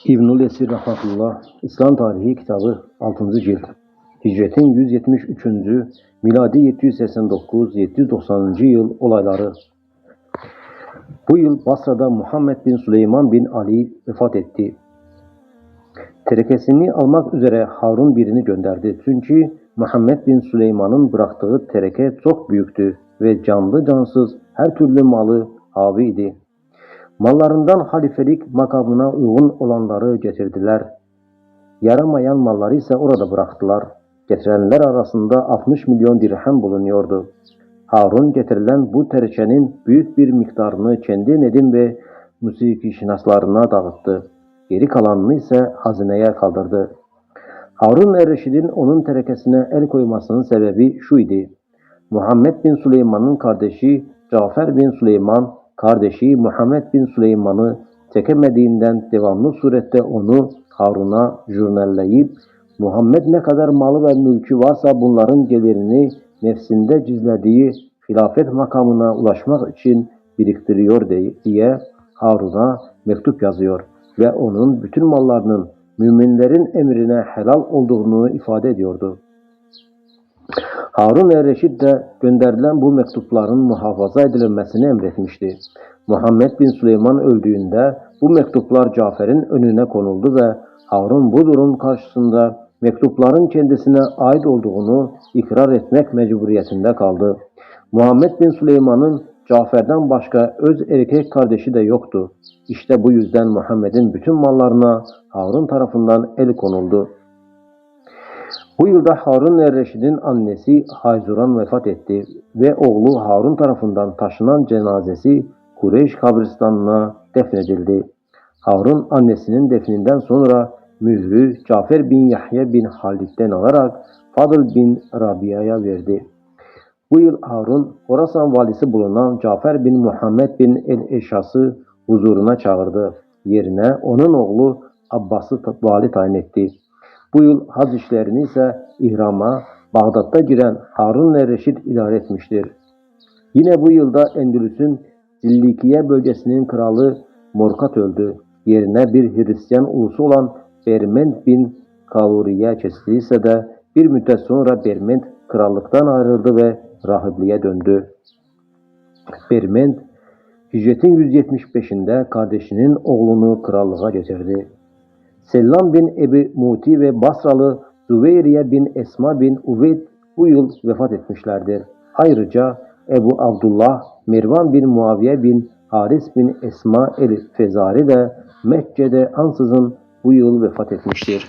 İbnül Esir Rahmetullah İslam Tarihi kitabı 6. cilt. Hicretin 173. miladi 789-790. yıl olayları. Bu yıl Basra'da Muhammed bin Süleyman bin Ali vefat etti. Terekesini almak üzere Harun birini gönderdi. Çünkü Muhammed bin Süleyman'ın bıraktığı tereke çok büyüktü ve canlı cansız her türlü malı haviydi. Mallarından halifelik makamına uygun olanları getirdiler. Yaramayan malları ise orada bıraktılar. Getirenler arasında 60 milyon dirhem bulunuyordu. Harun getirilen bu terekenin büyük bir miktarını kendi nedim ve musikişinaslarına dağıttı. Geri kalanını ise hazineye kaldırdı. Harun er-Reşid'in onun terekesine el koymasının sebebi şuydu. Muhammed bin Süleyman'ın kardeşi Cafer bin Süleyman, kardeşi Muhammed bin Süleyman'ı çekemediğinden devamlı surette onu Harun'a jurnalleyip Muhammed ne kadar malı ve mülkü varsa bunların gelirini nefsinde gizlediği hilafet makamına ulaşmak için biriktiriyor diye Harun'a mektup yazıyor ve onun bütün mallarının müminlerin emrine helal olduğunu ifade ediyordu. Harun er-Reşid de gönderilen bu mektupların muhafaza edilmesini emretmişti. Muhammed bin Süleyman öldüğünde bu mektuplar Cafer'in önüne konuldu ve Harun bu durum karşısında mektupların kendisine ait olduğunu ikrar etmek mecburiyetinde kaldı. Muhammed bin Süleyman'ın Cafer'den başka öz erkek kardeşi de yoktu. İşte bu yüzden Muhammed'in bütün mallarına Harun tarafından el konuldu. Bu yılda Harun er-Reşid'in annesi Hayzuran vefat etti ve oğlu Harun tarafından taşınan cenazesi Kureyş kabristanına defnedildi. Harun annesinin defninden sonra mührü Cafer bin Yahya bin Halid'den alarak Fadıl bin Rabia'ya verdi. Bu yıl Harun, Horasan valisi bulunan Cafer bin Muhammed bin el-Eşas'ı huzuruna çağırdı. Yerine onun oğlu Abbas'ı vali tayin etti. Bu yıl hac işlerini ise İhram'a Bağdat'ta giren Harun er-Reşid idare etmiştir. Yine bu yılda Endülüs'ün Zillikiye bölgesinin kralı Morkat öldü. Yerine bir Hristiyan ulusu olan Berment bin Kaluriye kesilirse de bir müddet sonra Berment krallıktan ayrıldı ve rahipliğe döndü. Berment, Hicretin 175'inde kardeşinin oğlunu krallığa getirdi. Sellam bin Ebi Muti ve Basralı Züveyriye bin Esma bin Uveyd bu yıl vefat etmişlerdir. Ayrıca Ebu Abdullah Mervan bin Muaviye bin Haris bin Esma el-Fezari de Mekke'de ansızın bu yıl vefat etmiştir.